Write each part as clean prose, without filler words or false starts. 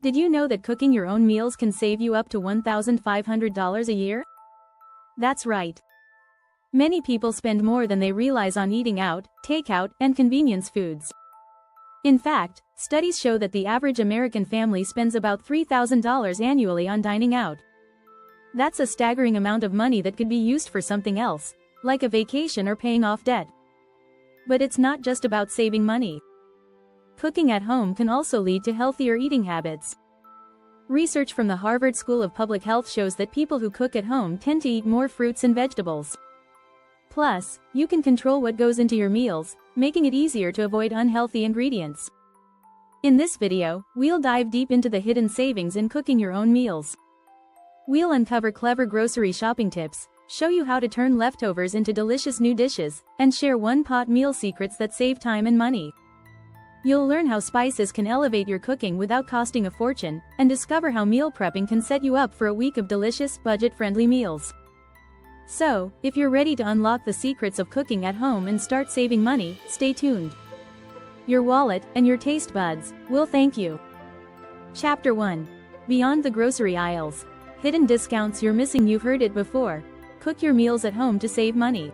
Did you know that cooking your own meals can save you up to $1,500 a year? That's right. Many people spend more than they realize on eating out, takeout, and convenience foods. In fact, studies show that the average American family spends about $3,000 annually on dining out. That's a staggering amount of money that could be used for something else, like a vacation or paying off debt. But it's not just about saving money. Cooking at home can also lead to healthier eating habits. Research from the Harvard School of Public Health shows that people who cook at home tend to eat more fruits and vegetables. Plus, you can control what goes into your meals, making it easier to avoid unhealthy ingredients. In this video, we'll dive deep into the hidden savings in cooking your own meals. We'll uncover clever grocery shopping tips, show you how to turn leftovers into delicious new dishes, and share one-pot meal secrets that save time and money. You'll learn how spices can elevate your cooking without costing a fortune, and discover how meal prepping can set you up for a week of delicious, budget-friendly meals. So, if you're ready to unlock the secrets of cooking at home and start saving money, stay tuned. Your wallet and your taste buds will thank you. Chapter 1. Beyond the grocery aisles. Hidden discounts you're missing. You've heard it before. Cook your meals at home to save money.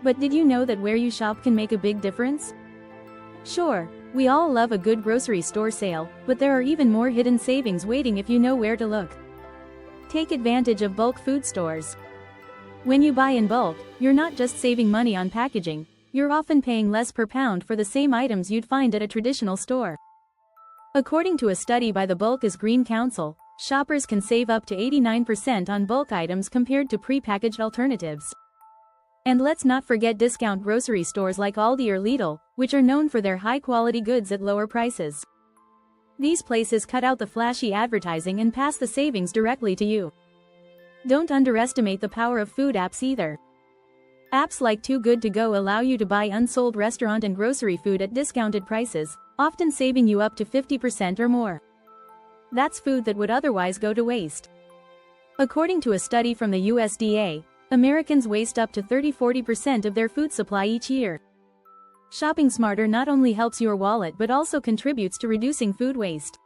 But did you know that where you shop can make a big difference? Sure, we all love a good grocery store sale, but there are even more hidden savings waiting if you know where to look. Take advantage of bulk food stores. When you buy in bulk, you're not just saving money on packaging, you're often paying less per pound for the same items you'd find at a traditional store. According to a study by the Bulk is Green Council, shoppers can save up to 89% on bulk items compared to prepackaged alternatives. And let's not forget discount grocery stores like Aldi or Lidl, which are known for their high-quality goods at lower prices. These places cut out the flashy advertising and pass the savings directly to you. Don't underestimate the power of food apps either. Apps like Too Good To Go allow you to buy unsold restaurant and grocery food at discounted prices, often saving you up to 50% or more. That's food that would otherwise go to waste. According to a study from the USDA, Americans waste up to 30–40% of their food supply each year. Shopping smarter not only helps your wallet but also contributes to reducing food waste.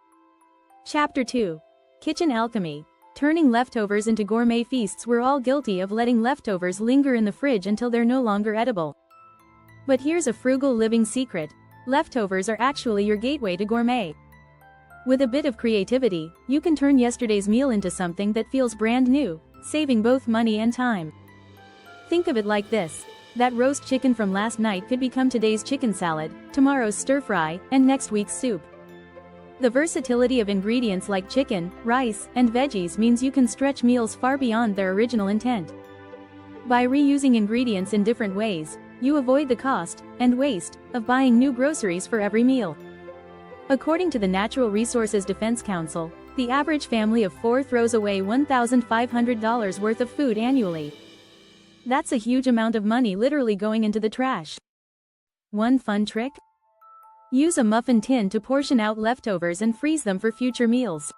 Chapter 2. Kitchen Alchemy. Turning leftovers into gourmet feasts. We're all guilty of letting leftovers linger in the fridge until they're no longer edible. But here's a frugal living secret. Leftovers are actually your gateway to gourmet. With a bit of creativity, you can turn yesterday's meal into something that feels brand new, saving both money and time. Think of it like this. That roast chicken from last night could become today's chicken salad, tomorrow's stir-fry, and next week's soup. The versatility of ingredients like chicken, rice, and veggies means you can stretch meals far beyond their original intent. By reusing ingredients in different ways, you avoid the cost and waste of buying new groceries for every meal. According to the Natural Resources Defense Council, the average family of 4 throws away $1,500 worth of food annually. That's a huge amount of money literally going into the trash. One fun trick? Use a muffin tin to portion out leftovers and freeze them for future meals.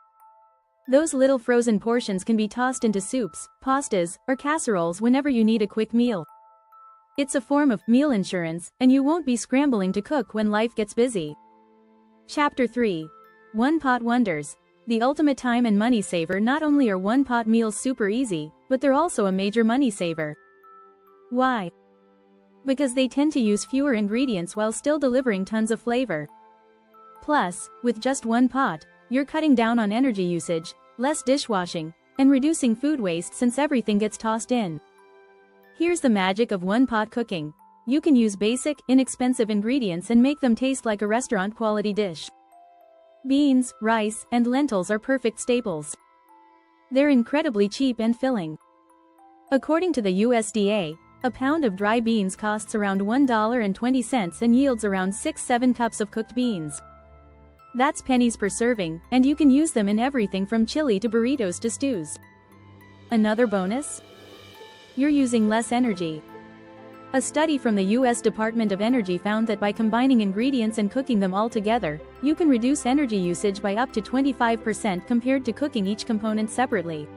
Those little frozen portions can be tossed into soups, pastas, or casseroles whenever you need a quick meal. It's a form of meal insurance, and you won't be scrambling to cook when life gets busy. Chapter 3. One-pot wonders. The ultimate time and money saver. Not only are one-pot meals super easy, but they're also a major money saver. Why? Because they tend to use fewer ingredients while still delivering tons of flavor. Plus, with just one pot, you're cutting down on energy usage, less dishwashing, and reducing food waste since everything gets tossed in. Here's the magic of one-pot cooking. You can use basic, inexpensive ingredients and make them taste like a restaurant-quality dish. Beans, rice, and lentils are perfect staples. They're incredibly cheap and filling. According to the USDA, a pound of dry beans costs around $1.20 and yields around 6–7 cups of cooked beans. That's pennies per serving, and you can use them in everything from chili to burritos to stews. Another bonus? You're using less energy. A study from the U.S. Department of Energy found that by combining ingredients and cooking them all together, you can reduce energy usage by up to 25% compared to cooking each component separately.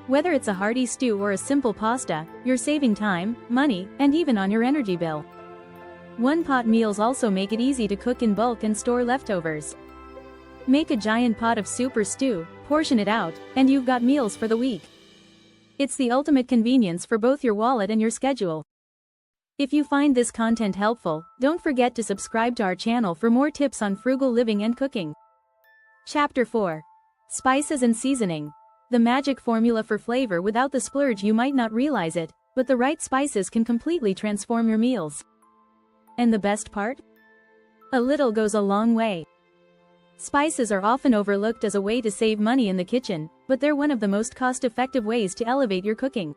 Whether it's a hearty stew or a simple pasta, you're saving time, money, and even on your energy bill. One-pot meals also make it easy to cook in bulk and store leftovers. Make a giant pot of soup or stew, portion it out, and you've got meals for the week. It's the ultimate convenience for both your wallet and your schedule. If you find this content helpful, don't forget to subscribe to our channel for more tips on frugal living and cooking. Chapter 4. Spices and Seasoning. The magic formula for flavor. Without the splurge you might not realize it, but the right spices can completely transform your meals. And the best part? A little goes a long way. Spices are often overlooked as a way to save money in the kitchen, but they're one of the most cost-effective ways to elevate your cooking.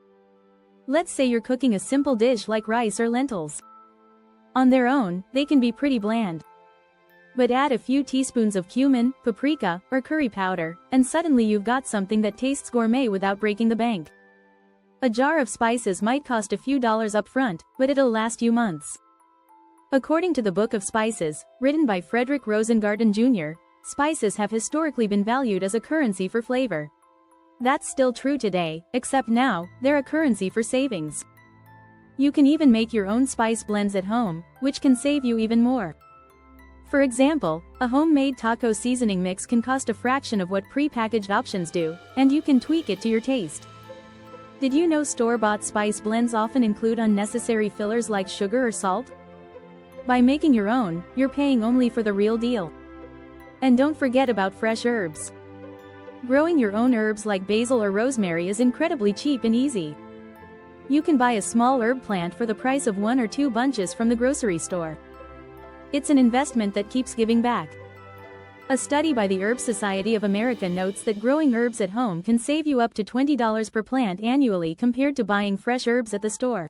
Let's say you're cooking a simple dish like rice or lentils. On their own, they can be pretty bland. But add a few teaspoons of cumin, paprika, or curry powder, and suddenly you've got something that tastes gourmet without breaking the bank. A jar of spices might cost a few dollars up front, but it'll last you months. According to the Book of Spices, written by Frederick Rosengarten Jr., spices have historically been valued as a currency for flavor. That's still true today, except now, they're a currency for savings. You can even make your own spice blends at home, which can save you even more. For example, a homemade taco seasoning mix can cost a fraction of what pre-packaged options do, and you can tweak it to your taste. Did you know store-bought spice blends often include unnecessary fillers like sugar or salt? By making your own, you're paying only for the real deal. And don't forget about fresh herbs. Growing your own herbs like basil or rosemary is incredibly cheap and easy. You can buy a small herb plant for the price of 1 or 2 bunches from the grocery store. It's an investment that keeps giving back. A study by the Herb Society of America notes that growing herbs at home can save you up to $20 per plant annually compared to buying fresh herbs at the store.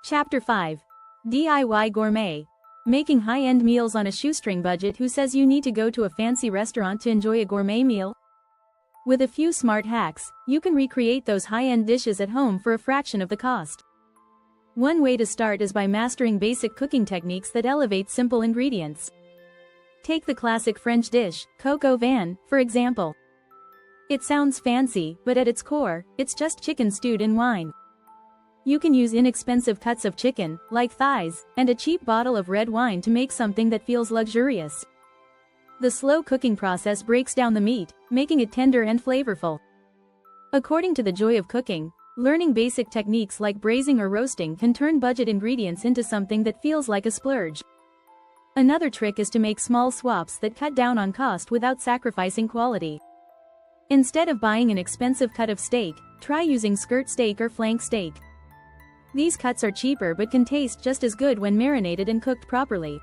Chapter 5. DIY Gourmet. Making high-end meals on a shoestring budget. Who says you need to go to a fancy restaurant to enjoy a gourmet meal? With a few smart hacks, you can recreate those high-end dishes at home for a fraction of the cost. One way to start is by mastering basic cooking techniques that elevate simple ingredients. Take the classic French dish, coq au vin, for example. It sounds fancy, but at its core, it's just chicken stewed in wine. You can use inexpensive cuts of chicken, like thighs, and a cheap bottle of red wine to make something that feels luxurious. The slow cooking process breaks down the meat, making it tender and flavorful. According to The Joy of Cooking, learning basic techniques like braising or roasting can turn budget ingredients into something that feels like a splurge. Another trick is to make small swaps that cut down on cost without sacrificing quality. Instead of buying an expensive cut of steak, try using skirt steak or flank steak. These cuts are cheaper but can taste just as good when marinated and cooked properly.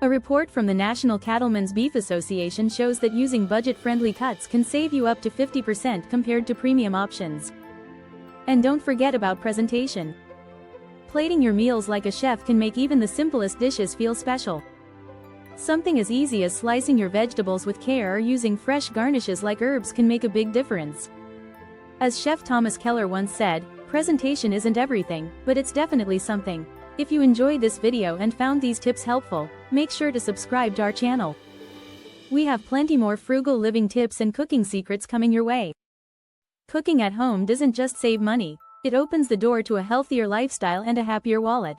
A report from the National Cattlemen's Beef Association shows that using budget-friendly cuts can save you up to 50% compared to premium options. And don't forget about presentation. Plating your meals like a chef can make even the simplest dishes feel special. Something as easy as slicing your vegetables with care or using fresh garnishes like herbs can make a big difference. As Chef Thomas Keller once said, presentation isn't everything, but it's definitely something. If you enjoyed this video and found these tips helpful, make sure to subscribe to our channel. We have plenty more frugal living tips and cooking secrets coming your way. Cooking at home doesn't just save money, it opens the door to a healthier lifestyle and a happier wallet.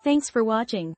Thanks for watching.